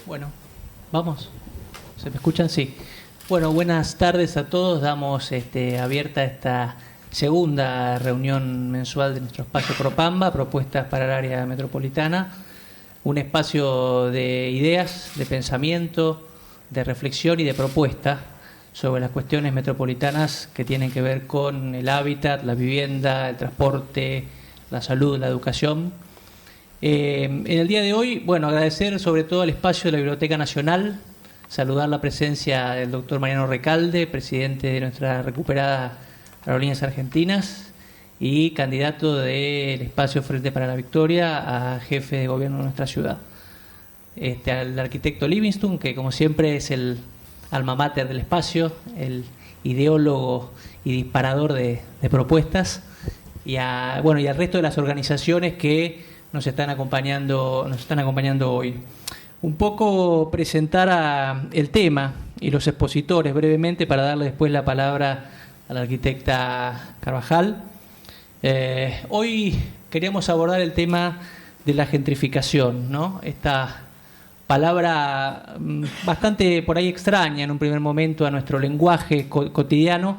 Bueno, vamos. ¿Se me escuchan? Sí. Bueno, buenas tardes a todos. Damos abierta esta segunda reunión mensual de nuestro espacio Propamba, propuestas para el área metropolitana. Un espacio de ideas, de pensamiento, de reflexión y de propuesta sobre las cuestiones metropolitanas que tienen que ver con el hábitat, la vivienda, el transporte, la salud, la educación. En el día de hoy, bueno, agradecer sobre todo al espacio de la Biblioteca Nacional, saludar la presencia del doctor Mariano Recalde, presidente de nuestra recuperada Aerolíneas Argentinas y candidato del espacio Frente para la Victoria a jefe de gobierno de nuestra ciudad. Al arquitecto Livingston, que como siempre es el alma mater del espacio, el ideólogo y disparador de propuestas, y al resto de las organizaciones que nos están acompañando hoy. Un poco presentar el tema y los expositores brevemente para darle después la palabra a la arquitecta Carvajal. Hoy queríamos abordar el tema de la gentrificación, ¿no? Esta palabra bastante por ahí extraña en un primer momento a nuestro lenguaje cotidiano,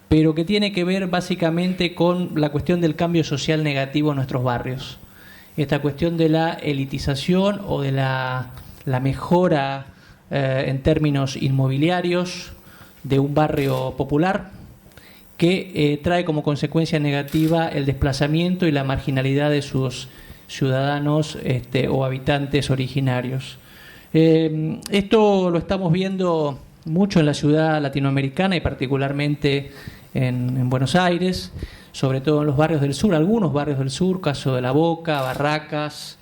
pero que tiene que ver básicamente con la cuestión del cambio social negativo en nuestros barrios. Esta cuestión de la elitización o de la mejora en términos inmobiliarios de un barrio popular que trae como consecuencia negativa el desplazamiento y la marginalidad de sus ciudadanos o habitantes originarios. Esto lo estamos viendo mucho en la ciudad latinoamericana y particularmente en Buenos Aires, sobre todo en los barrios del sur, algunos barrios del sur, caso de La Boca, Barracas,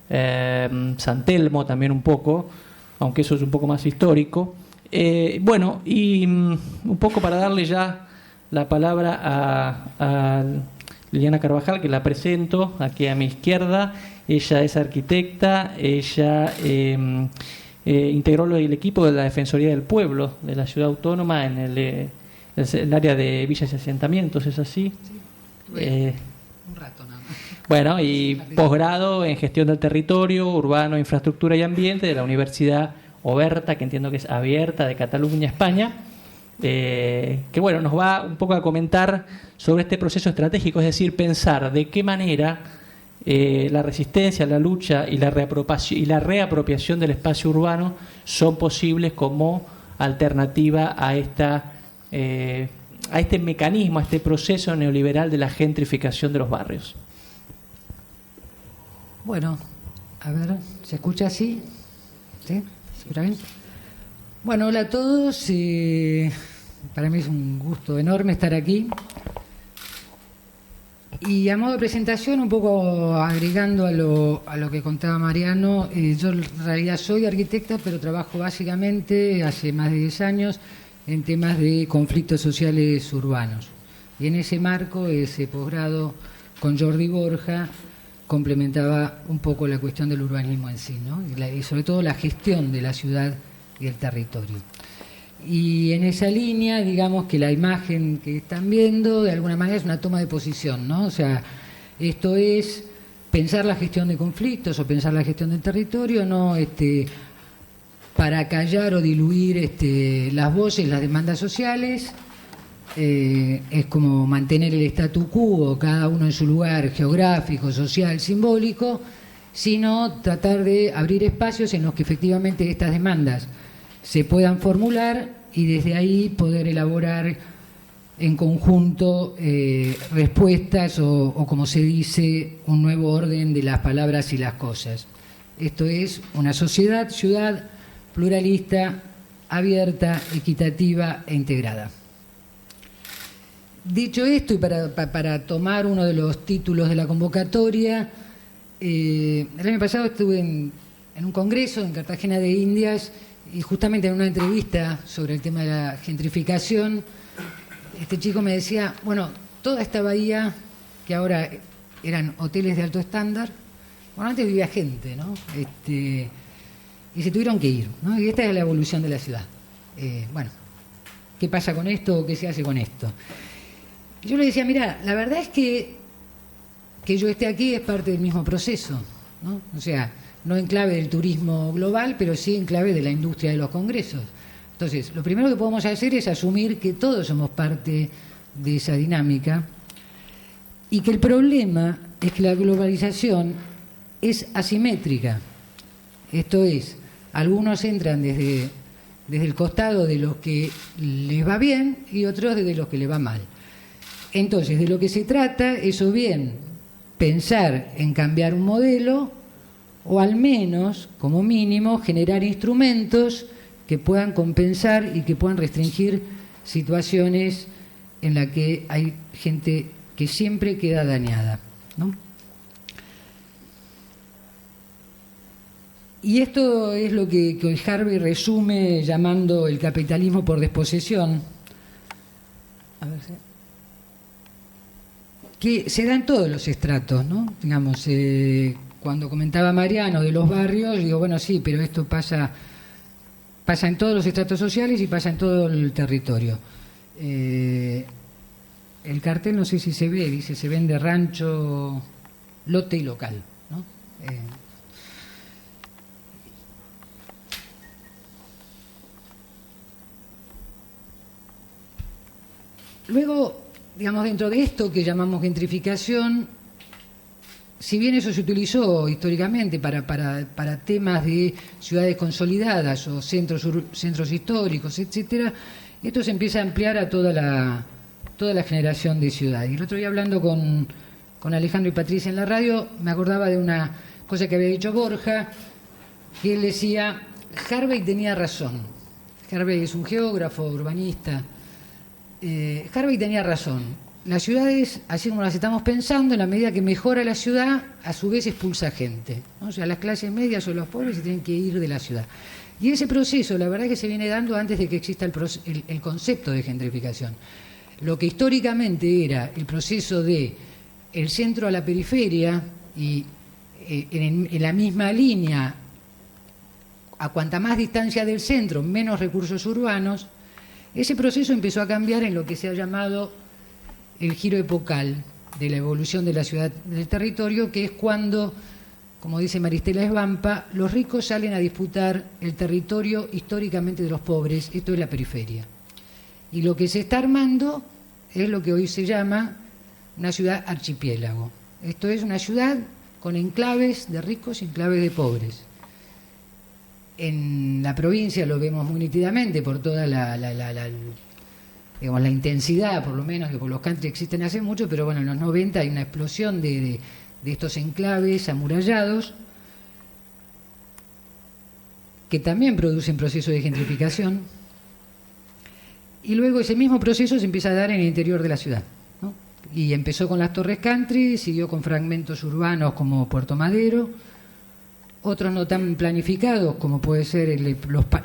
San Telmo también un poco, aunque eso es un poco más histórico. Un poco para darle ya la palabra a Liliana Carvajal, que la presento aquí a mi izquierda. Ella es arquitecta, ella integró el equipo de la Defensoría del Pueblo de la Ciudad Autónoma en el área de villas y asentamientos, ¿es así? Un rato nada más. Bueno, y posgrado en gestión del territorio, urbano, infraestructura y ambiente de la Universidad Oberta, que entiendo que es abierta, de Cataluña, España, que bueno, nos va un poco a comentar sobre este proceso estratégico, es decir, pensar de qué manera la resistencia, la lucha y la reapropiación del espacio urbano son posibles como alternativa a este mecanismo, a este proceso neoliberal de la gentrificación de los barrios. Bueno, a ver, ¿se escucha así? ¿Sí? ¿Se escucha bien? Bueno, hola a todos. Para mí es un gusto enorme estar aquí. Y a modo de presentación, un poco agregando a lo que contaba Mariano, yo en realidad soy arquitecta, pero trabajo básicamente hace más de 10 años en temas de conflictos sociales urbanos. Y en ese marco, ese posgrado con Jordi Borja complementaba un poco la cuestión del urbanismo en sí, ¿no? Y sobre todo la gestión de la ciudad y el territorio. Y en esa línea, digamos que la imagen que están viendo, de alguna manera es una toma de posición, ¿no? O sea, esto es pensar la gestión de conflictos o pensar la gestión del territorio, no para callar o diluir las voces, las demandas sociales. Es como mantener el statu quo, cada uno en su lugar geográfico, social, simbólico, sino tratar de abrir espacios en los que efectivamente estas demandas se puedan formular y desde ahí poder elaborar en conjunto respuestas o como se dice, un nuevo orden de las palabras y las cosas. Esto es una sociedad, ciudad pluralista, abierta, equitativa e integrada. Dicho esto, y para tomar uno de los títulos de la convocatoria, el año pasado estuve en un congreso en Cartagena de Indias y justamente en una entrevista sobre el tema de la gentrificación, este chico me decía, bueno, toda esta bahía que ahora eran hoteles de alto estándar. Bueno, antes vivía gente, ¿no? Y se tuvieron que ir, ¿no? Y esta es la evolución de la ciudad. Bueno, ¿qué pasa con esto o qué se hace con esto? Yo le decía, mira, la verdad es que yo esté aquí es parte del mismo proceso, ¿no? O sea, no en clave del turismo global, pero sí en clave de la industria de los congresos. Entonces, lo primero que podemos hacer es asumir que todos somos parte de esa dinámica y que el problema es que la globalización es asimétrica. Esto es, algunos entran desde el costado de los que les va bien y otros desde los que les va mal. Entonces, de lo que se trata es o bien pensar en cambiar un modelo o al menos, como mínimo, generar instrumentos que puedan compensar y que puedan restringir situaciones en las que hay gente que siempre queda dañada, ¿no? Y esto es lo que hoy Harvey resume llamando el capitalismo por desposesión. A ver si... que se da en todos los estratos, ¿no? Digamos, cuando comentaba Mariano de los barrios, digo, bueno, sí, pero esto pasa en todos los estratos sociales y pasa en todo el territorio. El cartel, no sé si se ve, dice, se vende rancho, lote y local, ¿no? Luego, digamos, dentro de esto que llamamos gentrificación, si bien eso se utilizó históricamente para temas de ciudades consolidadas o centros históricos, etcétera, esto se empieza a ampliar a toda la generación de ciudades. Y el otro día hablando con Alejandro y Patricia en la radio, me acordaba de una cosa que había dicho Borja, que él decía, Harvey tenía razón. Harvey es un geógrafo, urbanista. Harvey tenía razón. Las ciudades, así como las estamos pensando, en la medida que mejora la ciudad, a su vez expulsa gente, ¿no? O sea, las clases medias o los pobres se tienen que ir de la ciudad. Y ese proceso, la verdad es que se viene dando antes de que exista el concepto de gentrificación. Lo que históricamente era el proceso de el centro a la periferia y en la misma línea, a cuanta más distancia del centro, menos recursos urbanos, ese proceso empezó a cambiar en lo que se ha llamado el giro epocal de la evolución de la ciudad del territorio, que es cuando, como dice Maristela Esbampa, los ricos salen a disputar el territorio históricamente de los pobres, esto es la periferia. Y lo que se está armando es lo que hoy se llama una ciudad archipiélago. Esto es una ciudad con enclaves de ricos y enclaves de pobres. En la provincia lo vemos muy nítidamente por toda digamos, la intensidad, por lo menos, que por los country existen hace mucho, pero bueno, en los 90 hay una explosión de estos enclaves amurallados que también producen procesos de gentrificación, y luego ese mismo proceso se empieza a dar en el interior de la ciudad, ¿no? Y empezó con las torres country, siguió con fragmentos urbanos como Puerto Madero, otros no tan planificados como puede ser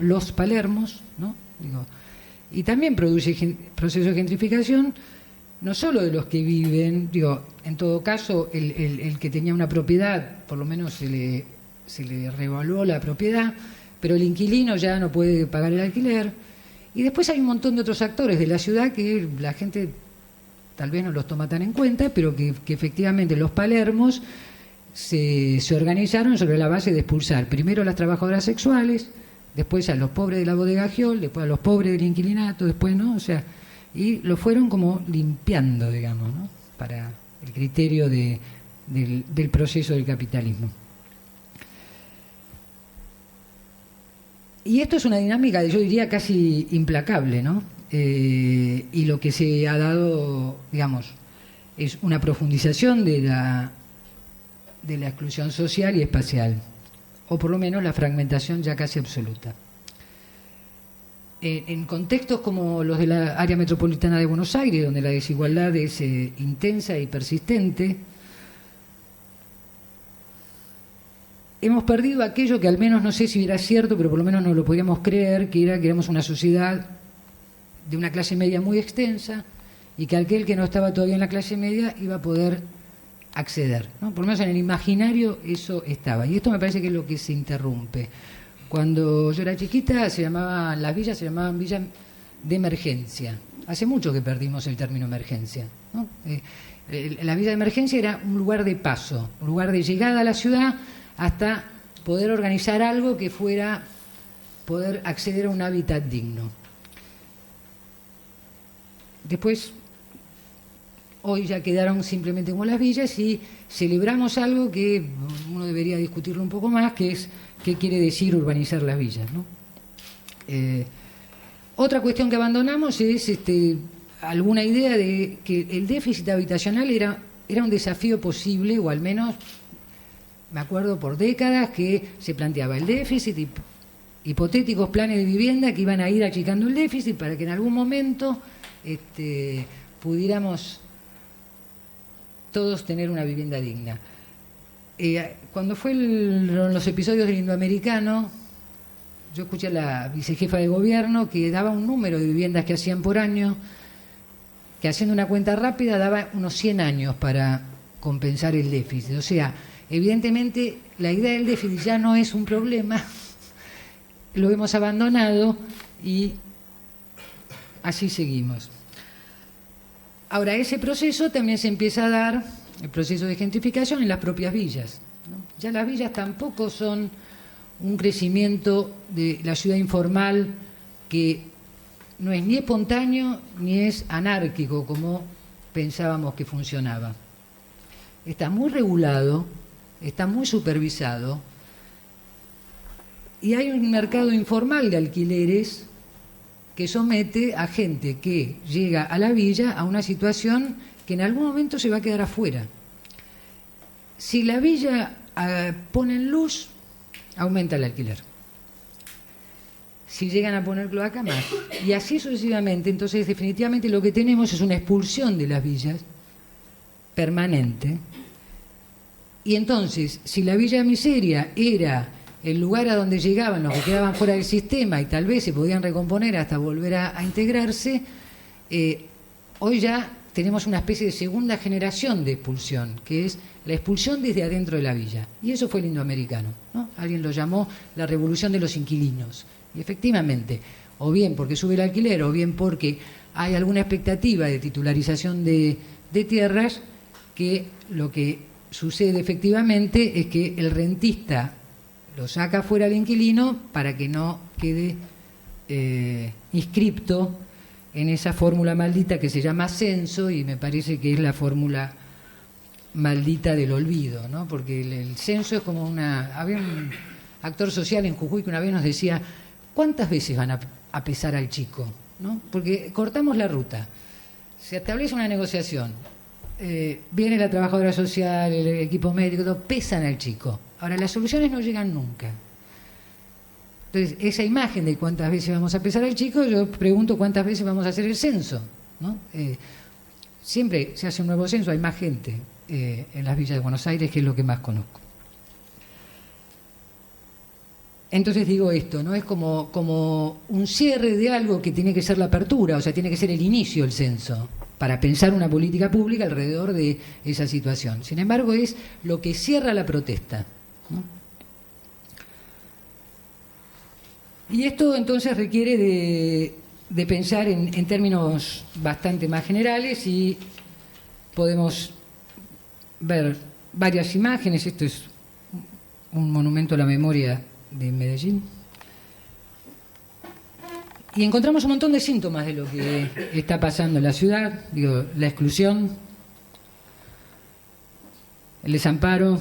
los Palermos, ¿no? Digo, y también produce procesos de gentrificación, no solo de los que viven, digo, en todo caso, el que tenía una propiedad, por lo menos se le revaluó la propiedad, pero el inquilino ya no puede pagar el alquiler. Y después hay un montón de otros actores de la ciudad que la gente tal vez no los toma tan en cuenta, pero que efectivamente los Palermos se organizaron sobre la base de expulsar primero a las trabajadoras sexuales, después a los pobres de la bodega Giol, después a los pobres del inquilinato, después, ¿no? O sea, y lo fueron como limpiando, digamos, ¿no? Para el criterio del proceso del capitalismo. Y esto es una dinámica, yo diría, casi implacable, ¿no? Y lo que se ha dado, digamos, es una profundización de la exclusión social y espacial, o por lo menos la fragmentación ya casi absoluta. En contextos como los de la área metropolitana de Buenos Aires, donde la desigualdad es intensa y persistente, hemos perdido aquello que al menos, no sé si era cierto, pero por lo menos no lo podíamos creer, que era que éramos una sociedad de una clase media muy extensa y que aquel que no estaba todavía en la clase media iba a poder acceder, ¿no? Por lo menos en el imaginario eso estaba. Y esto me parece que es lo que se interrumpe. Cuando yo era chiquita las villas se llamaban villas de emergencia. Hace mucho que perdimos el término emergencia, ¿no? La villa de emergencia era un lugar de paso, un lugar de llegada a la ciudad hasta poder organizar algo que fuera poder acceder a un hábitat digno. Después, hoy ya quedaron simplemente como las villas y celebramos algo que uno debería discutirlo un poco más, que es qué quiere decir urbanizar las villas, ¿no? Otra cuestión que abandonamos es alguna idea de que el déficit habitacional era un desafío posible, o al menos me acuerdo por décadas que se planteaba el déficit y hipotéticos planes de vivienda que iban a ir achicando el déficit para que en algún momento pudiéramos todos tener una vivienda digna. Cuando fue los episodios del Indoamericano, yo escuché a la vicejefa de gobierno que daba un número de viviendas que hacían por año, que haciendo una cuenta rápida daba unos 100 años para compensar el déficit. O sea, evidentemente la idea del déficit ya no es un problema, lo hemos abandonado y así seguimos. Ahora, ese proceso también se empieza a dar, el proceso de gentrificación, en las propias villas, ¿no? Ya las villas tampoco son un crecimiento de la ciudad informal que no es ni espontáneo ni es anárquico como pensábamos que funcionaba. Está muy regulado, está muy supervisado y hay un mercado informal de alquileres que somete a gente que llega a la villa a una situación que en algún momento se va a quedar afuera. Si la villa pone en luz, aumenta el alquiler. Si llegan a poner cloaca, más. Y así sucesivamente. Entonces, definitivamente lo que tenemos es una expulsión de las villas permanente. Y entonces, si la villa miseria era el lugar a donde llegaban los que quedaban fuera del sistema y tal vez se podían recomponer hasta volver a integrarse, hoy ya tenemos una especie de segunda generación de expulsión, que es la expulsión desde adentro de la villa. Y eso fue el Indoamericano, ¿no? Alguien lo llamó la revolución de los inquilinos. Y efectivamente, o bien porque sube el alquiler, o bien porque hay alguna expectativa de titularización de tierras, que lo que sucede efectivamente es que el rentista lo saca fuera al inquilino para que no quede inscripto en esa fórmula maldita que se llama censo, y me parece que es la fórmula maldita del olvido, ¿no? Porque el censo es como había un actor social en Jujuy que una vez nos decía, ¿cuántas veces van a pesar al chico? ¿No? Porque cortamos la ruta, se establece una negociación, viene la trabajadora social, el equipo médico, todo, pesan al chico. Ahora, las soluciones no llegan nunca. Entonces, esa imagen de cuántas veces vamos a pesar al chico, yo pregunto cuántas veces vamos a hacer el censo, ¿no? Siempre se hace un nuevo censo, hay más gente en las villas de Buenos Aires, que es lo que más conozco. Entonces digo esto, ¿no? Es como un cierre de algo que tiene que ser la apertura, o sea, tiene que ser el inicio del censo, para pensar una política pública alrededor de esa situación. Sin embargo, es lo que cierra la protesta, ¿no? Y esto entonces requiere de pensar en términos bastante más generales, y podemos ver varias imágenes. Esto es un monumento a la memoria de Medellín. Y encontramos un montón de síntomas de lo que está pasando en la ciudad. Digo, la exclusión, el desamparo,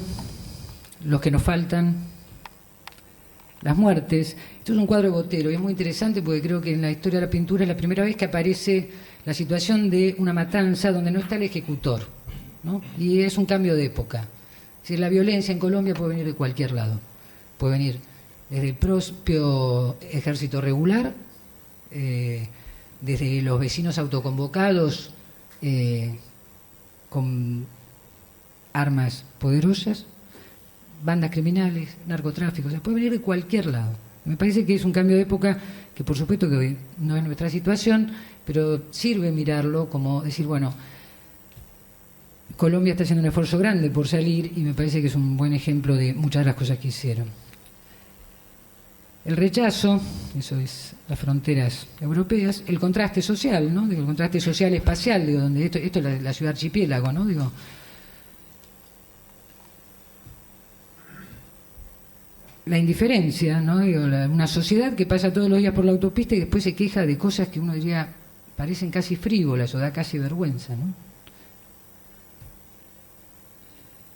los que nos faltan, las muertes. Esto es un cuadro de Botero y es muy interesante porque creo que en la historia de la pintura es la primera vez que aparece la situación de una matanza donde no está el ejecutor, ¿no? Y es un cambio de época. Es decir, la violencia en Colombia puede venir de cualquier lado. Puede venir desde el propio ejército regular, desde los vecinos autoconvocados con armas poderosas, bandas criminales, narcotráfico, o sea, puede venir de cualquier lado. Me parece que es un cambio de época que por supuesto que hoy no es nuestra situación, pero sirve mirarlo como decir, bueno, Colombia está haciendo un esfuerzo grande por salir y me parece que es un buen ejemplo de muchas de las cosas que hicieron. El rechazo, eso es las fronteras europeas, el contraste social, ¿no? Digo, el contraste social espacial, digo, donde esto es la ciudad archipiélago, ¿no? Digo, la indiferencia, ¿no? Digo, una sociedad que pasa todos los días por la autopista y después se queja de cosas que uno diría parecen casi frívolas o da casi vergüenza, ¿no?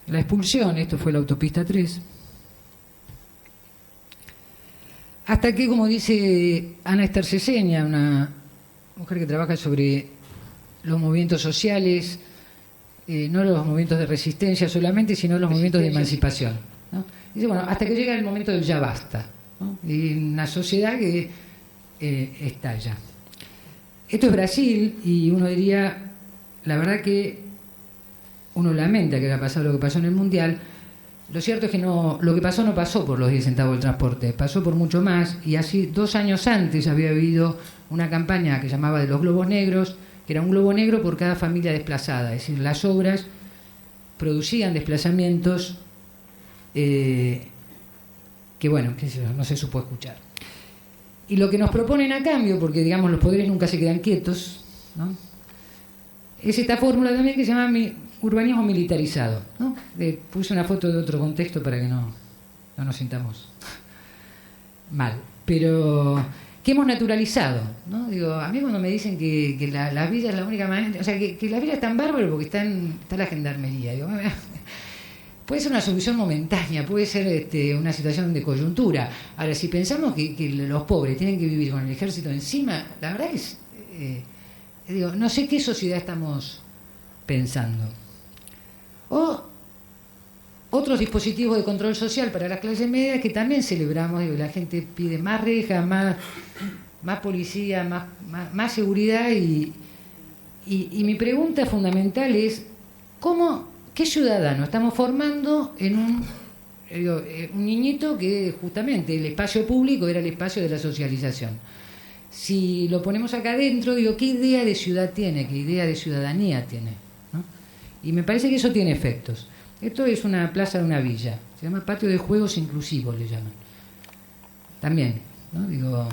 La expulsión, esto fue la autopista 3. Hasta que, como dice Ana Esther Ceseña, una mujer que trabaja sobre los movimientos sociales, no los movimientos de resistencia solamente, sino los movimientos de emancipación, ¿no? Dice, bueno, hasta que llega el momento del ya basta, ¿no? Y una sociedad que estalla. Esto es Brasil y uno diría, la verdad que uno lamenta que haya pasado lo que pasó en el Mundial. Lo cierto es que lo que pasó no pasó por los 10 centavos del transporte, pasó por mucho más, y así 2 años antes había habido una campaña que llamaba de los globos negros, que era un globo negro por cada familia desplazada, es decir, las obras producían desplazamientos que bueno, que no se supo escuchar. Y lo que nos proponen a cambio, porque digamos los poderes nunca se quedan quietos, ¿no? Es esta fórmula también que se llama urbanismo militarizado, ¿no? Puse una foto de otro contexto para que no nos sintamos mal, pero que hemos naturalizado, ¿no? Digo, a mí cuando me dicen que la villa es la única manera, o sea, que la villa es tan bárbaro porque está la gendarmería, digo, puede ser una solución momentánea, puede ser una situación de coyuntura. Ahora, si pensamos que los pobres tienen que vivir con el ejército encima, la verdad es, digo, no sé qué sociedad estamos pensando. O otros dispositivos de control social para las clases medias que también celebramos, digo, la gente pide más rejas, más policía, más seguridad y mi pregunta fundamental es ¿qué ciudadano estamos formando en un niñito que justamente el espacio público era el espacio de la socialización? Si lo ponemos acá adentro, digo, ¿qué idea de ciudad tiene? ¿Qué idea de ciudadanía tiene? Y me parece que eso tiene efectos. Esto es una plaza de una villa, se llama patio de juegos inclusivos, le llaman. También, ¿no? Digo,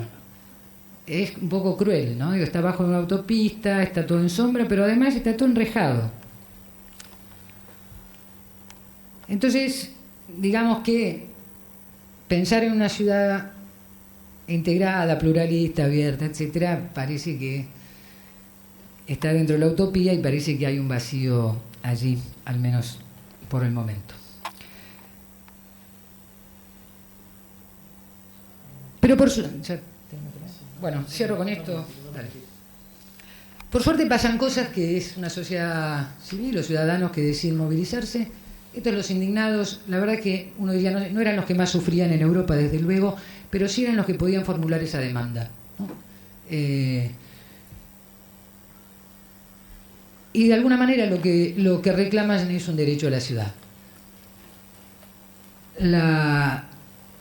es un poco cruel, ¿no? Digo, está bajo una autopista, está todo en sombra, pero además está todo enrejado. Entonces, digamos que pensar en una ciudad integrada, pluralista, abierta, etcétera, parece que está dentro de la utopía y parece que hay un vacío allí, al menos por el momento. Pero bueno, cierro con esto. Dale. Por suerte pasan cosas que es una sociedad civil, los ciudadanos que deciden movilizarse. Estos los indignados, la verdad que uno diría, no eran los que más sufrían en Europa, desde luego, pero sí eran los que podían formular esa demanda, ¿no? Y de alguna manera lo que reclaman es un derecho a la ciudad.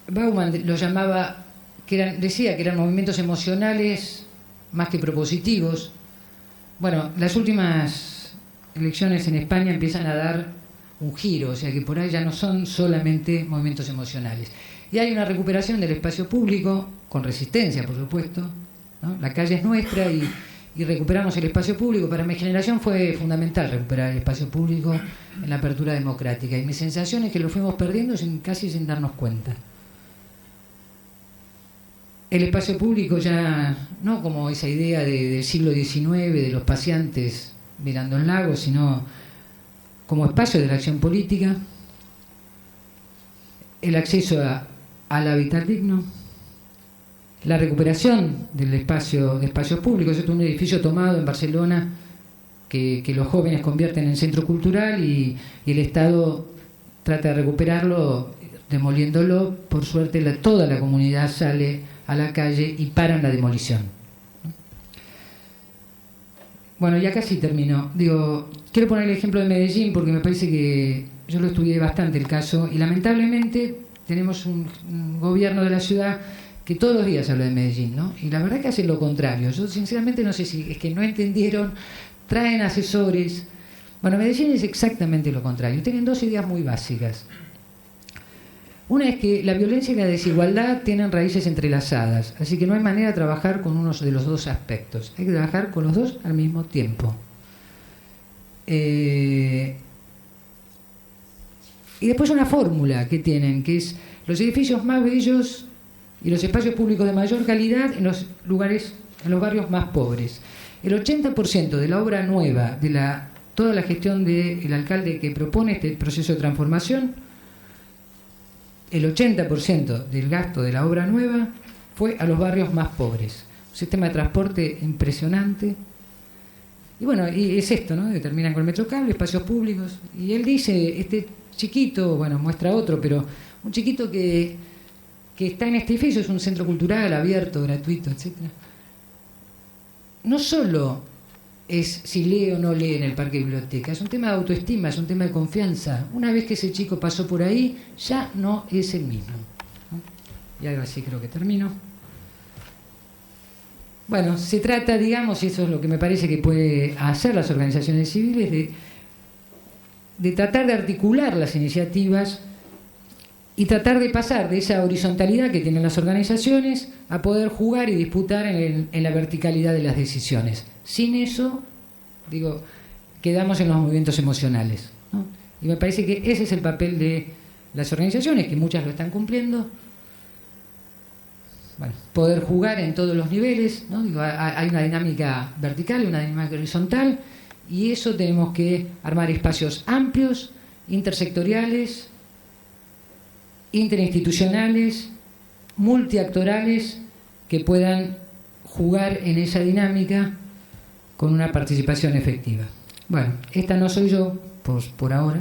Bauman lo llamaba, decía que eran movimientos emocionales más que propositivos. Bueno, las últimas elecciones en España empiezan a dar un giro, o sea que por ahí ya no son solamente movimientos emocionales. Y hay una recuperación del espacio público, con resistencia, por supuesto, ¿no? La calle es nuestra y recuperamos el espacio público. Para mi generación fue fundamental recuperar el espacio público en la apertura democrática. Y mi sensación es que lo fuimos perdiendo casi sin darnos cuenta. El espacio público ya, no como esa idea del siglo XIX, de los paseantes mirando el lago, sino como espacio de la acción política, el acceso al hábitat digno, la recuperación de espacios públicos. Esto es un edificio tomado en Barcelona que los jóvenes convierten en centro cultural y el Estado trata de recuperarlo demoliéndolo. Por suerte toda la comunidad sale a la calle y paran la demolición. Bueno, ya casi termino. Digo, quiero poner el ejemplo de Medellín porque me parece que yo lo estudié bastante el caso y lamentablemente tenemos un gobierno de la ciudad que todos los días habla de Medellín, ¿no? Y la verdad que hacen lo contrario. Yo sinceramente no sé si es que no entendieron, traen asesores Bueno, Medellín es exactamente lo contrario. Tienen dos ideas muy básicas. Una es que la violencia y la desigualdad tienen raíces entrelazadas, así que no hay manera de trabajar con uno de los dos aspectos. Hay que trabajar con los dos al mismo tiempo. Y después una fórmula que tienen, que es los edificios más bellos y los espacios públicos de mayor calidad en los lugares, en los barrios más pobres. El 80% de la obra nueva, toda la gestión del alcalde que propone este proceso de transformación, el 80% del gasto de la obra nueva fue a los barrios más pobres. Un sistema de transporte impresionante. Y bueno, y es esto, ¿no? Terminan con el Metrocable, espacios públicos. Y él dice, este chiquito, bueno, muestra otro, pero un chiquito que está en este edificio, es un centro cultural abierto, gratuito, etcétera. No solo es si lee o no lee en el parque biblioteca, es un tema de autoestima, es un tema de confianza. Una vez que ese chico pasó por ahí, ya no es el mismo, ¿no? Y ahora sí creo que termino. Bueno, se trata, digamos, y eso es lo que me parece que puede hacer las organizaciones civiles, de tratar de articular las iniciativas y tratar de pasar de esa horizontalidad que tienen las organizaciones a poder jugar y disputar en la verticalidad de las decisiones. Sin eso, digo, quedamos en los movimientos emocionales, ¿no? Y me parece que ese es el papel de las organizaciones, que muchas lo están cumpliendo. Bueno, poder jugar en todos los niveles, ¿no? Digo, hay una dinámica vertical y una dinámica horizontal, y eso tenemos que armar espacios amplios, intersectoriales, interinstitucionales, multiactorales, que puedan jugar en esa dinámica con una participación efectiva. Bueno, esta no soy yo, por ahora,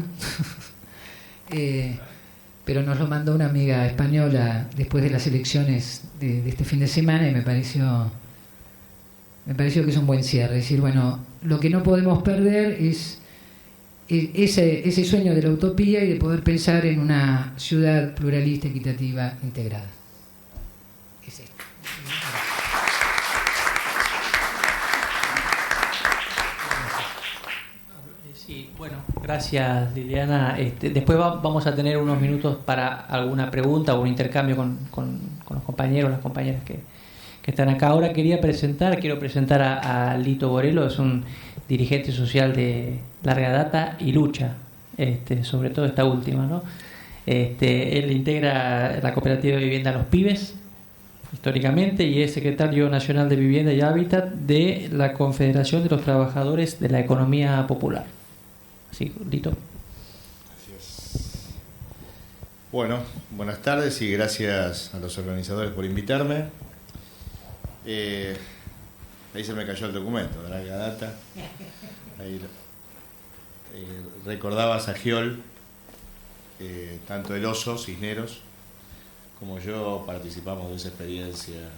pero nos lo mandó una amiga española después de las elecciones de este fin de semana y me pareció que es un buen cierre. Es decir, bueno, lo que no podemos perder es ese sueño de la utopía y de poder pensar en una ciudad pluralista, equitativa, integrada. Es esto. Sí, bueno, gracias Liliana. Después vamos a tener unos minutos para alguna pregunta o un intercambio con los compañeros, las compañeras que están acá. Ahora quiero presentar a Lito Borello, es un dirigente social de larga data y lucha, sobre todo esta última, ¿no? Él integra la cooperativa de vivienda Los Pibes, históricamente, y es secretario nacional de Vivienda y Hábitat de la Confederación de los Trabajadores de la Economía Popular. Así, Lito. Gracias. Bueno, buenas tardes y gracias a los organizadores por invitarme. Ahí se me cayó el documento, larga data. Ahí recordabas a Giol, tanto el oso, Cisneros, como yo participamos de esa experiencia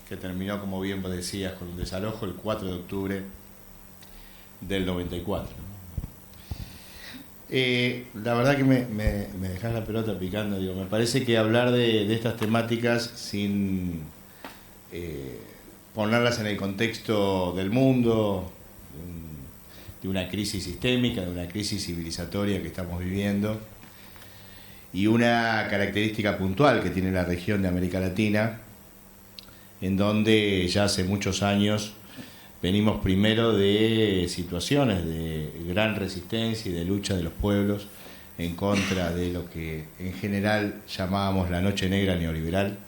que terminó, como bien vos decías, con un desalojo el 4 de octubre del 94. La verdad que me dejás la pelota picando. Digo, me parece que hablar de estas temáticas sin ponerlas en el contexto del mundo, de una crisis sistémica, de una crisis civilizatoria que estamos viviendo, y una característica puntual que tiene la región de América Latina, en donde ya hace muchos años venimos primero de situaciones de gran resistencia y de lucha de los pueblos en contra de lo que en general llamábamos la noche negra neoliberal,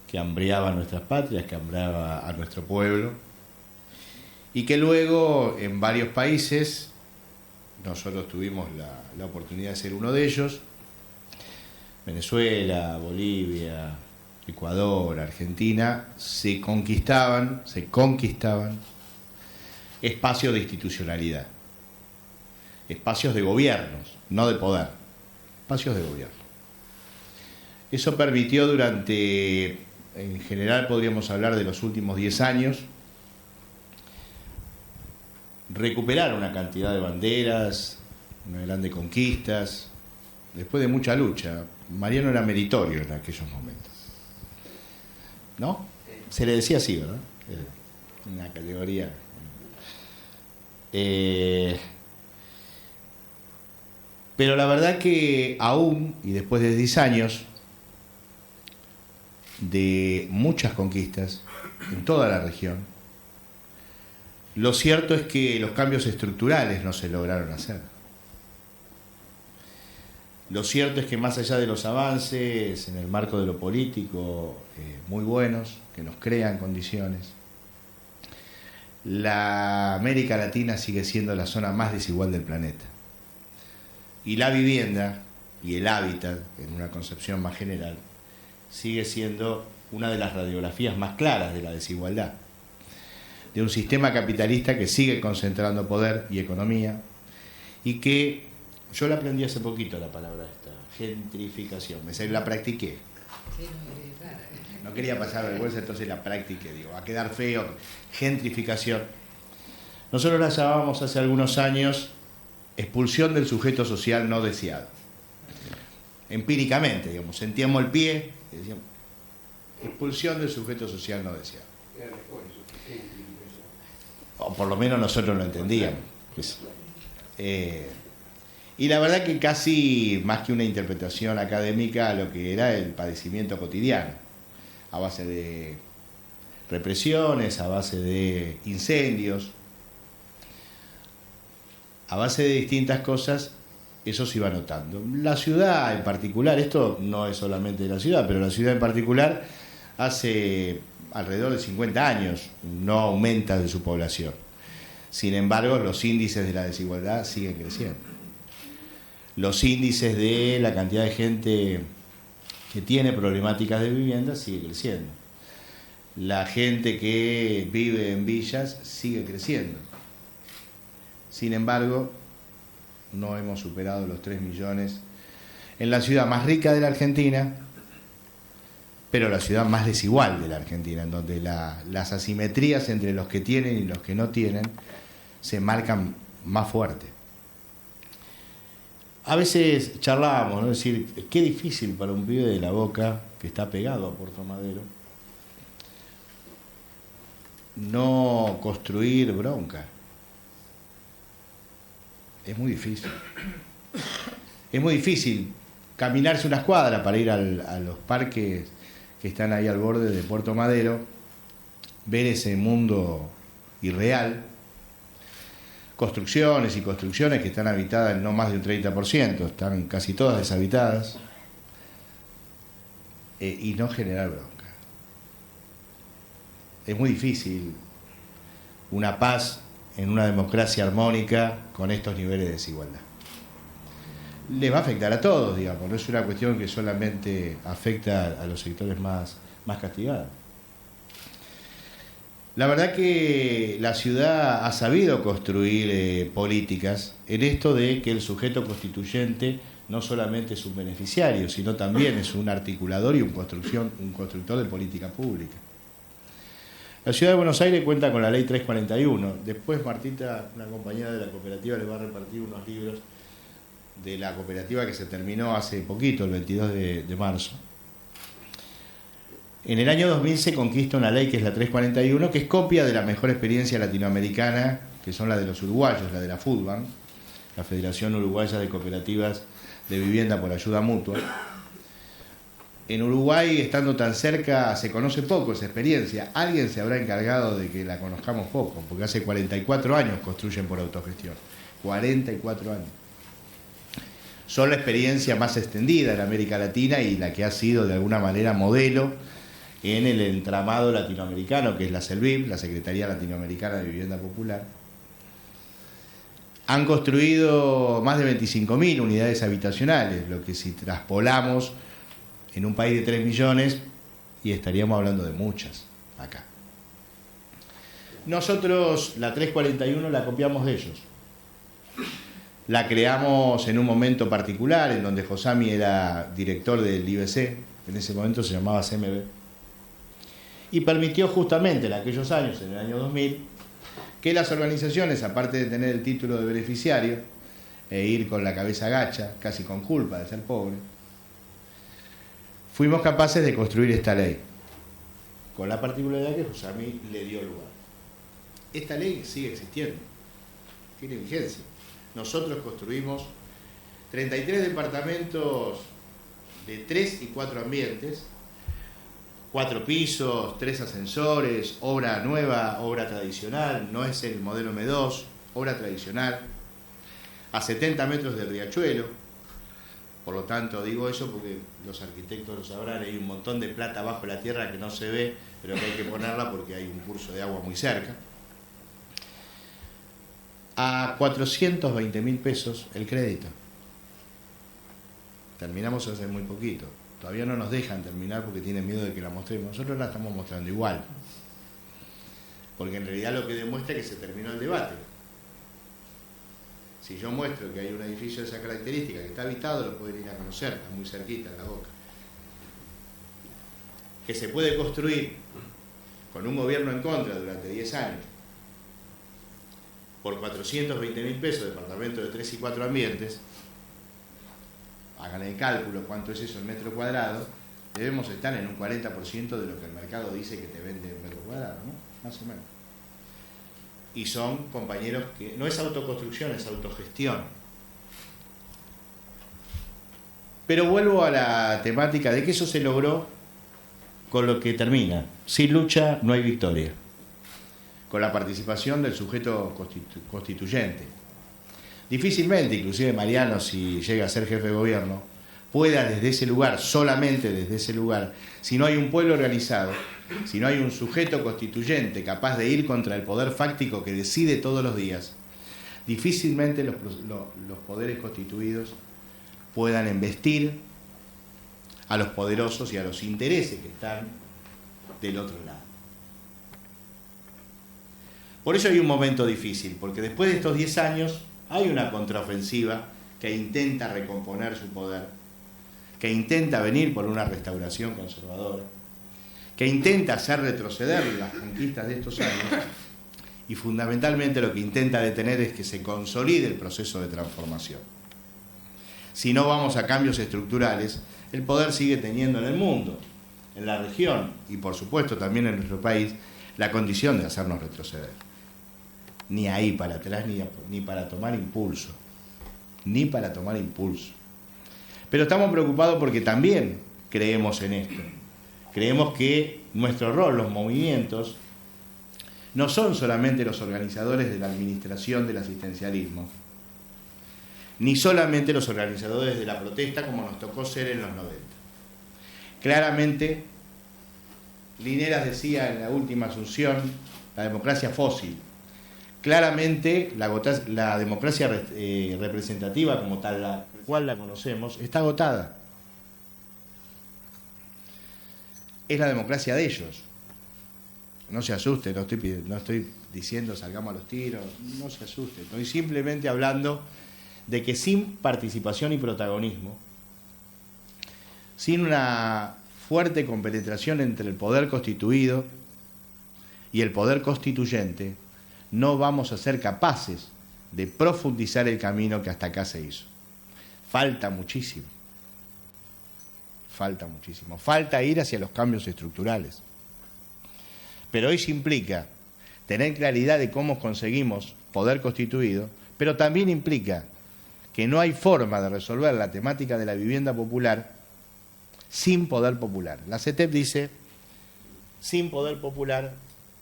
que hambriaba a nuestras patrias, que hambriaba a nuestro pueblo, y que luego en varios países, nosotros tuvimos la oportunidad de ser uno de ellos, Venezuela, Bolivia, Ecuador, Argentina, se conquistaban espacios de institucionalidad, espacios de gobiernos, no de poder, espacios de gobierno. Eso permitió durante, en general podríamos hablar de los últimos 10 años, recuperar una cantidad de banderas, unas grandes conquistas, después de mucha lucha. Mariano era meritorio en aquellos momentos, ¿no? Se le decía así, ¿verdad? Una categoría. Pero la verdad que aún, y después de 10 años de muchas conquistas en toda la región, lo cierto es que los cambios estructurales no se lograron hacer. Lo cierto es que más allá de los avances en el marco de lo político, muy buenos, que nos crean condiciones, la América Latina sigue siendo la zona más desigual del planeta. Y la vivienda y el hábitat, en una concepción más general, sigue siendo una de las radiografías más claras de la desigualdad. De un sistema capitalista que sigue concentrando poder y economía y que, yo la aprendí hace poquito la palabra esta, gentrificación, la practiqué. No quería pasar vergüenza, entonces la practiqué, digo, va a quedar feo, gentrificación. Nosotros la llamábamos hace algunos años expulsión del sujeto social no deseado. Empíricamente, digamos, sentíamos el pie y decíamos, expulsión del sujeto social no deseado. O por lo menos nosotros lo entendíamos. Pues, y la verdad que casi más que una interpretación académica, lo que era el padecimiento cotidiano, a base de represiones, a base de incendios, a base de distintas cosas, eso se iba notando. La ciudad en particular, esto no es solamente de la ciudad, pero la ciudad en particular hace alrededor de 50 años no aumenta de su población. Sin embargo, los índices de la desigualdad siguen creciendo. Los índices de la cantidad de gente que tiene problemáticas de vivienda sigue creciendo. La gente que vive en villas sigue creciendo. Sin embargo, no hemos superado los 3 millones en la ciudad más rica de la Argentina, pero la ciudad más desigual de la Argentina, en donde las asimetrías entre los que tienen y los que no tienen se marcan más fuerte. A veces charlábamos, ¿no? Es decir, qué difícil para un pibe de La Boca, que está pegado a Puerto Madero, no construir bronca. Es muy difícil. Es muy difícil caminarse unas cuadras para ir a los parques que están ahí al borde de Puerto Madero, ver ese mundo irreal, construcciones y construcciones que están habitadas en no más de un 30%, están casi todas deshabitadas, y no generar bronca. Es muy difícil una paz en una democracia armónica con estos niveles de desigualdad. Les va a afectar a todos, digamos, no es una cuestión que solamente afecta a los sectores más castigados. La verdad que la ciudad ha sabido construir políticas en esto de que el sujeto constituyente no solamente es un beneficiario, sino también es un articulador y un constructor de política pública. La Ciudad de Buenos Aires cuenta con la Ley 341. Después Martita, una compañera de la cooperativa, les va a repartir unos libros de la cooperativa que se terminó hace poquito, el 22 de marzo. En el año 2000 se conquista una ley que es la 341, que es copia de la mejor experiencia latinoamericana, que son la de los uruguayos, la de la FUDBAN, la Federación Uruguaya de Cooperativas de Vivienda por Ayuda Mutua. En Uruguay, estando tan cerca, se conoce poco esa experiencia. Alguien se habrá encargado de que la conozcamos poco, porque hace 44 años construyen por autogestión. 44 años. Son la experiencia más extendida en América Latina y la que ha sido de alguna manera modelo en el entramado latinoamericano, que es la SELVIP, la Secretaría Latinoamericana de Vivienda Popular. Han construido más de 25.000 unidades habitacionales, lo que si traspolamos en un país de 3 millones, y estaríamos hablando de muchas acá. Nosotros la 341 la copiamos de ellos. La creamos en un momento particular, en donde Josami era director del IBC, en ese momento se llamaba CMB, y permitió justamente en aquellos años, en el año 2000, que las organizaciones, aparte de tener el título de beneficiario, e ir con la cabeza gacha, casi con culpa de ser pobre, fuimos capaces de construir esta ley, con la particularidad que Josami le dio lugar. Esta ley sigue existiendo, tiene vigencia. Nosotros construimos 33 departamentos de 3 y 4 ambientes, 4 pisos, 3 ascensores, obra nueva, obra tradicional, no es el modelo M2, obra tradicional, a 70 metros del riachuelo. Por lo tanto, digo eso porque los arquitectos lo sabrán, hay un montón de plata bajo la tierra que no se ve, pero que hay que ponerla porque hay un curso de agua muy cerca. A 420.000 pesos el crédito. Terminamos hace muy poquito. Todavía no nos dejan terminar porque tienen miedo de que la mostremos. Nosotros la estamos mostrando igual. Porque en realidad lo que demuestra es que se terminó el debate. Si yo muestro que hay un edificio de esa característica que está habitado, lo pueden ir a conocer, está muy cerquita, en La Boca. Que se puede construir con un gobierno en contra durante 10 años, por 420.000 pesos, departamento de 3 y 4 ambientes, hagan el cálculo cuánto es eso en metro cuadrado, debemos estar en un 40% de lo que el mercado dice que te vende un metro cuadrado, ¿no? Más o menos. Y son compañeros que no es autoconstrucción, es autogestión. Pero vuelvo a la temática de que eso se logró con lo que termina. Sin lucha no hay victoria. Con la participación del sujeto constituyente. Difícilmente, inclusive Mariano, si llega a ser jefe de gobierno, pueda desde ese lugar, solamente desde ese lugar, si no hay un pueblo organizado, si no hay un sujeto constituyente capaz de ir contra el poder fáctico que decide todos los días, difícilmente los poderes constituidos puedan embestir a los poderosos y a los intereses que están del otro lado. Por eso hay un momento difícil, porque después de estos 10 años hay una contraofensiva que intenta recomponer su poder, que intenta venir por una restauración conservadora, que intenta hacer retroceder las conquistas de estos años y fundamentalmente lo que intenta detener es que se consolide el proceso de transformación. Si no vamos a cambios estructurales, el poder sigue teniendo en el mundo, en la región y por supuesto también en nuestro país la condición de hacernos retroceder. Ni ahí para atrás ni para tomar impulso, ni para tomar impulso. Pero estamos preocupados porque también creemos en esto. Creemos que nuestro rol, los movimientos, no son solamente los organizadores de la administración del asistencialismo, ni solamente los organizadores de la protesta como nos tocó ser en los 90. Claramente, Linares decía en la última asunción, la democracia fósil. Claramente, la democracia representativa como tal, la cual la conocemos, está agotada. Es la democracia de ellos. No se asuste, no estoy diciendo salgamos a los tiros, no se asuste. Estoy simplemente hablando de que sin participación y protagonismo, sin una fuerte compenetración entre el poder constituido y el poder constituyente, no vamos a ser capaces de profundizar el camino que hasta acá se hizo. Falta muchísimo. Falta muchísimo. Falta ir hacia los cambios estructurales. Pero eso implica tener claridad de cómo conseguimos poder constituido, pero también implica que no hay forma de resolver la temática de la vivienda popular sin poder popular. La CETEP dice, sin poder popular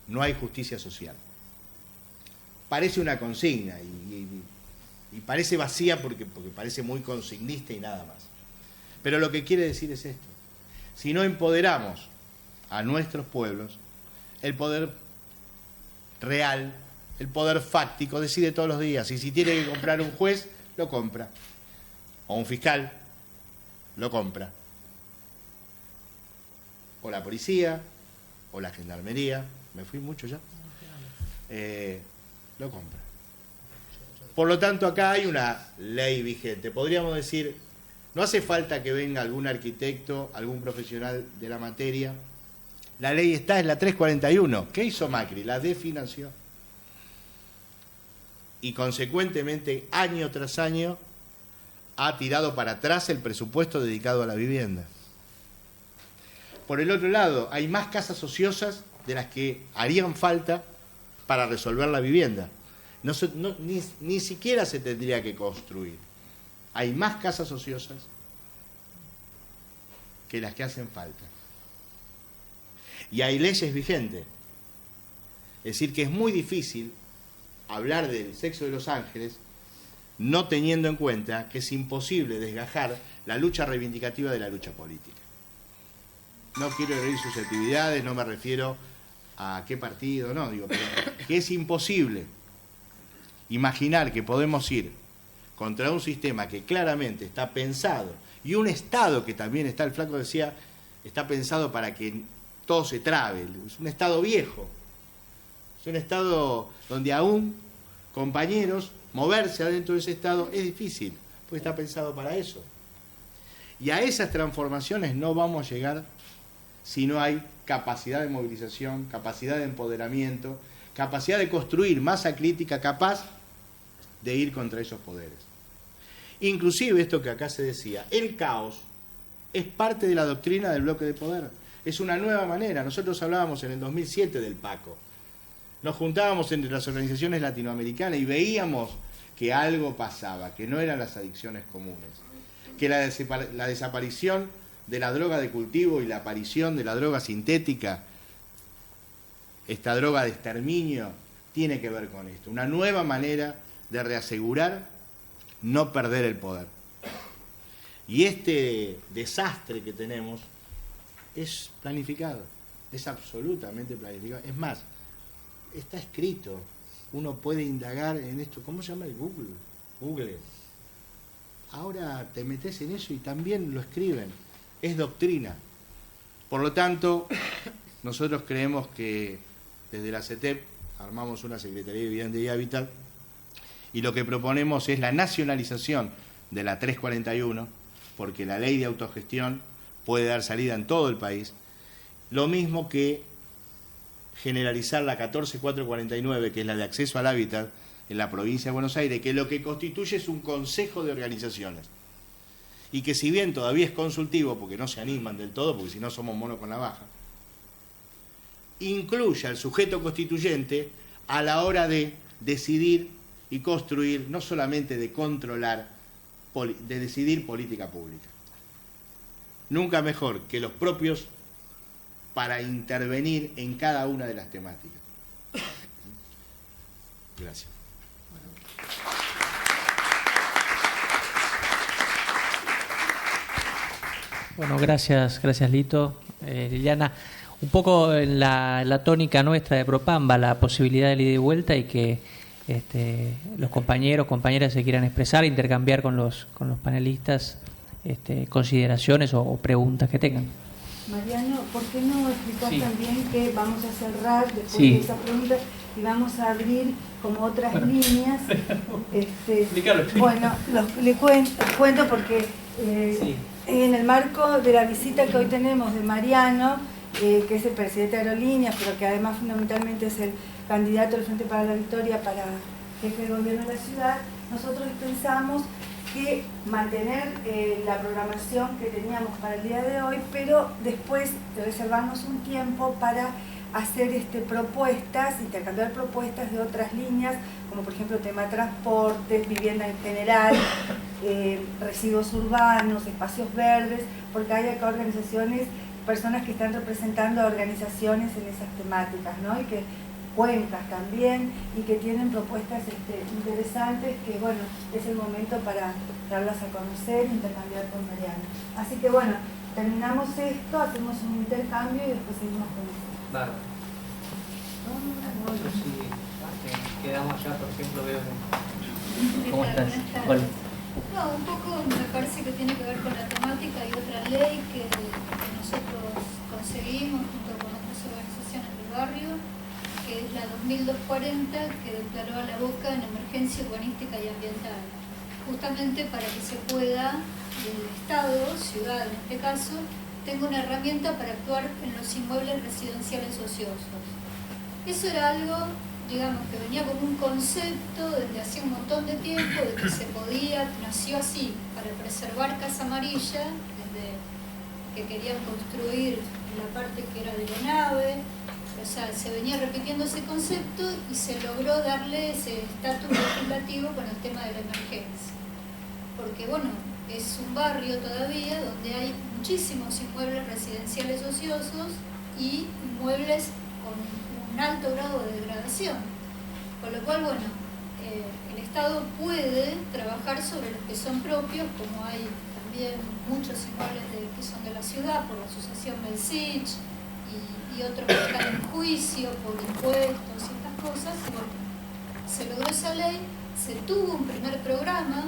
no hay justicia social. Parece una consigna y parece vacía porque parece muy consignista y nada más. Pero lo que quiere decir es esto. Si no empoderamos a nuestros pueblos, el poder real, el poder fáctico decide todos los días. Y si tiene que comprar un juez, lo compra. O un fiscal, lo compra. O la policía, o la gendarmería. ¿Me fui mucho ya? Lo compra. Por lo tanto, acá hay una ley vigente. Podríamos decir, no hace falta que venga algún arquitecto, algún profesional de la materia. La ley está en la 341. ¿Qué hizo Macri? La desfinanció. Y consecuentemente, año tras año, ha tirado para atrás el presupuesto dedicado a la vivienda. Por el otro lado, hay más casas ociosas de las que harían falta para resolver la vivienda. Ni siquiera se tendría que construir. hay más casas ociosas que las que hacen falta. Y hay leyes vigentes. Es decir, que es muy difícil hablar del sexo de los ángeles no teniendo en cuenta que es imposible desgajar la lucha reivindicativa de la lucha política. No quiero herir susceptibilidades, no me refiero a qué partido, no, digo, pero que es imposible imaginar que podemos ir contra un sistema que claramente está pensado, y un Estado que también está, el flaco decía, está pensado para que todo se trabe, es un Estado viejo, es un Estado donde aún, compañeros, moverse adentro de ese Estado es difícil, porque está pensado para eso. Y a esas transformaciones no vamos a llegar si no hay capacidad de movilización, capacidad de empoderamiento, capacidad de construir masa crítica capaz de ir contra esos poderes. Inclusive esto que acá se decía, el caos es parte de la doctrina del bloque de poder. Es una nueva manera. Nosotros hablábamos en el 2007 del PACO. Nos juntábamos entre las organizaciones latinoamericanas y veíamos que algo pasaba, que no eran las adicciones comunes, que la desaparición de la droga de cultivo y la aparición de la droga sintética, esta droga de exterminio, tiene que ver con esto. Una nueva manera de reasegurar no perder el poder. Y este desastre que tenemos es planificado, es absolutamente planificado. Es más, está escrito, uno puede indagar en esto. ¿Cómo se llama el Google? Google. Ahora te metes en eso y también lo escriben. Es doctrina. Por lo tanto, nosotros creemos que desde la CETEP armamos una Secretaría de Vivienda y Hábitat y lo que proponemos es la nacionalización de la 341, porque la ley de autogestión puede dar salida en todo el país. Lo mismo que generalizar la 14449, que es la de acceso al hábitat en la provincia de Buenos Aires, que lo que constituye es un consejo de organizaciones. Y que si bien todavía es consultivo, porque no se animan del todo, porque si no somos monos con la baja, incluya al sujeto constituyente a la hora de decidir y construir, no solamente de controlar, de decidir política pública. Nunca mejor que los propios para intervenir en cada una de las temáticas. Gracias. Bueno, gracias Lito. Liliana, un poco en la tónica nuestra de Propamba, la posibilidad de ida y vuelta y que los compañeros, compañeras se quieran expresar, intercambiar con los panelistas consideraciones o preguntas que tengan. Mariano, ¿por qué no explicás también que vamos a cerrar después de esa pregunta y vamos a abrir como otras líneas? Explícalo. Bueno, le cuento porque en el marco de la visita que hoy tenemos de Mariano, que es el presidente de Aerolíneas, pero que además fundamentalmente es el candidato del Frente para la Victoria para jefe de gobierno de la ciudad, nosotros pensamos que mantener la programación que teníamos para el día de hoy, pero después de reservarnos un tiempo para hacer propuestas, intercambiar propuestas de otras líneas, como por ejemplo tema transportes, vivienda en general, residuos urbanos, espacios verdes, porque hay acá organizaciones, personas que están representando a organizaciones en esas temáticas, ¿no? Y que cuencas también, y que tienen propuestas interesantes que, bueno, es el momento para darlas a conocer e intercambiar con Mariano. Así que, bueno, terminamos esto, hacemos un intercambio y después seguimos con esto. Bárbaro. No sé si quedamos ya, por ejemplo, veo... ¿Cómo estás? Hola. No, un poco me parece que tiene que ver con la temática y otra ley que nosotros conseguimos junto con otras organizaciones del barrio, que es la 2240, que declaró a La Boca en emergencia urbanística y ambiental, justamente para que se pueda, el Estado, ciudad en este caso, tenga una herramienta para actuar en los inmuebles residenciales ociosos. Eso era algo, digamos, que venía como un concepto desde hace un montón de tiempo, de que se podía, nació así, para preservar Casa Amarilla, desde que querían construir en la parte que era de la nave. O sea, se venía repitiendo ese concepto y se logró darle ese estatus legislativo con el tema de la emergencia. porque bueno, es un barrio todavía donde hay muchísimos inmuebles residenciales ociosos y inmuebles con un alto grado de degradación. Con lo cual, bueno, el Estado puede trabajar sobre los que son propios, como hay también muchos inmuebles que son de la ciudad por la asociación Belsich y otros que están en juicio por impuestos y estas cosas. Y bueno, se logró esa ley, se tuvo un primer programa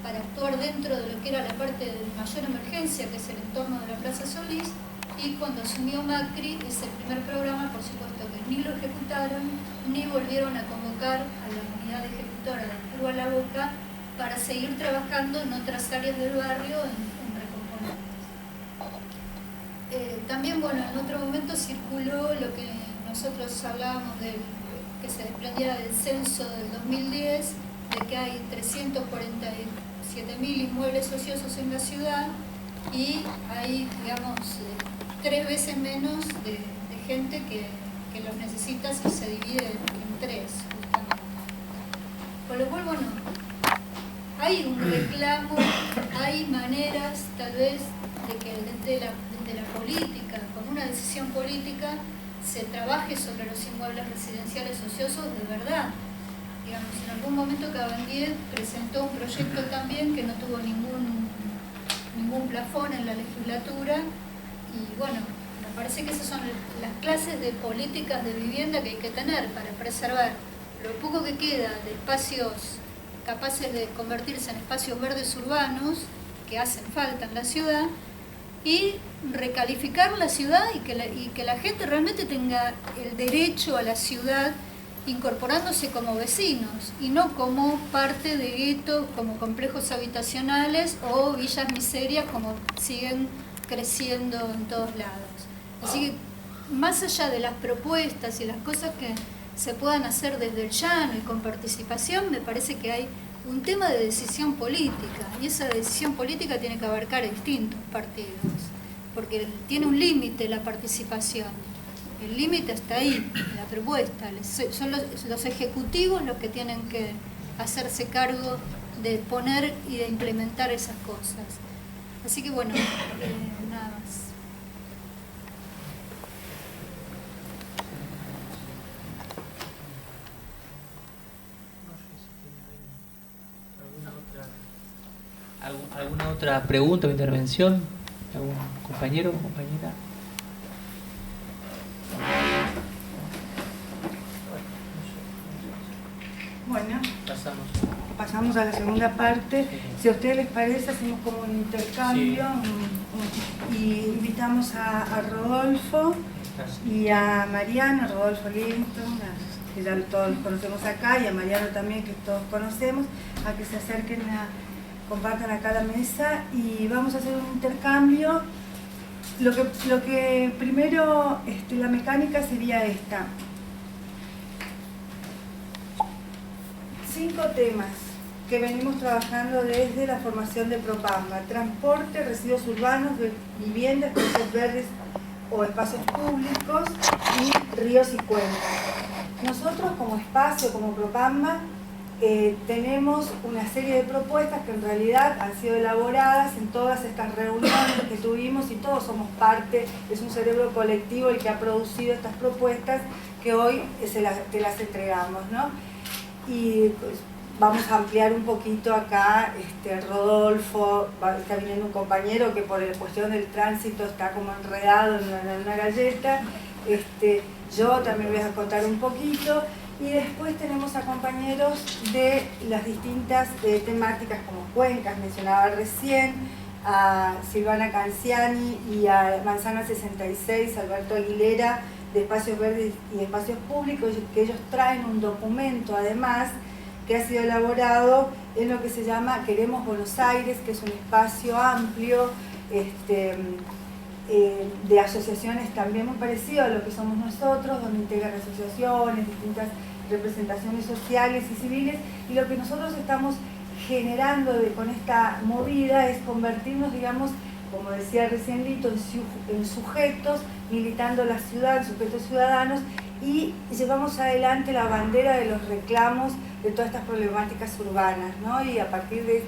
para actuar dentro de lo que era la parte de mayor emergencia, que es el entorno de la Plaza Solís, y cuando asumió Macri, ese primer programa, por supuesto que ni lo ejecutaron, ni volvieron a convocar a la unidad ejecutora de Perú a la Boca para seguir trabajando en otras áreas del barrio en recomponentes. También, bueno, en otro momento circuló lo que nosotros hablábamos que se desprendía del censo del 2010, de que hay 347.000 inmuebles ociosos en la ciudad y hay, digamos, 3 veces menos de gente que los necesita si se divide en 3, justamente. Con lo cual, bueno, hay un reclamo, hay maneras tal vez de que desde la política, con una decisión política, se trabaje sobre los inmuebles residenciales ociosos de verdad. Digamos, en algún momento Cabandier presentó un proyecto también que no tuvo ningún plafón en la legislatura y bueno, me parece que esas son las clases de políticas de vivienda que hay que tener para preservar lo poco que queda de espacios capaces de convertirse en espacios verdes urbanos que hacen falta en la ciudad y recalificar la ciudad y que la gente realmente tenga el derecho a la ciudad incorporándose como vecinos y no como parte de guetos, como complejos habitacionales o villas miserias como siguen creciendo en todos lados. Así que más allá de las propuestas y las cosas que se puedan hacer desde el llano y con participación, me parece que hay un tema de decisión política y esa decisión política tiene que abarcar a distintos partidos, porque tiene un límite la participación. El límite está ahí, la propuesta. Son los ejecutivos los que tienen que hacerse cargo de poner y de implementar esas cosas. Así que bueno, nada más. ¿Alguna otra pregunta o intervención? ¿Algún compañero o compañera? Bueno, pasamos a la segunda parte. Si a ustedes les parece, hacemos como un intercambio y invitamos a Rodolfo y a Mariano, Rodolfo Linton, que ya todos los conocemos acá, y a Mariano también, que todos conocemos, a que se acerquen compartan acá la mesa y vamos a hacer un intercambio. Lo que primero, la mecánica sería esta. 5 temas que venimos trabajando desde la formación de Propamba: transporte, residuos urbanos, vivienda, espacios verdes o espacios públicos y ríos y cuencas. Nosotros como espacio, como Propamba, tenemos una serie de propuestas que en realidad han sido elaboradas en todas estas reuniones que tuvimos y todos somos parte, es un cerebro colectivo el que ha producido estas propuestas que hoy te las entregamos, ¿no? Y pues, vamos a ampliar un poquito acá. Rodolfo, está viniendo un compañero que por la cuestión del tránsito está como enredado en una galleta. Yo también voy a contar un poquito. Y después tenemos a compañeros de las distintas temáticas como cuencas, mencionaba recién, a Silvana Canciani y a Manzana 66, Alberto Aguilera, de Espacios Verdes y Espacios Públicos, que ellos traen un documento además que ha sido elaborado en lo que se llama Queremos Buenos Aires, que es un espacio amplio de asociaciones también muy parecido a lo que somos nosotros, donde integran asociaciones, distintas representaciones sociales y civiles, y lo que nosotros estamos generando con esta movida es convertirnos, digamos, como decía recién Lito, en sujetos militando la ciudad, sujetos ciudadanos, y llevamos adelante la bandera de los reclamos de todas estas problemáticas urbanas, ¿no? Y a partir de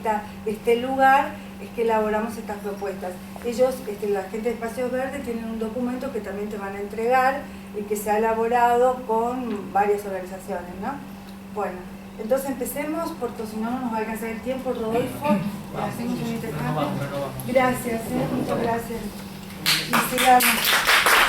este lugar es que elaboramos estas propuestas. Ellos, la gente de Espacios Verdes, tienen un documento que también te van a entregar y que se ha elaborado con varias organizaciones, ¿no? Bueno, entonces empecemos porque si no, no nos va a alcanzar el tiempo, Rodolfo. Hacemos un intercambio. Gracias, muchas gracias. Y sigamos.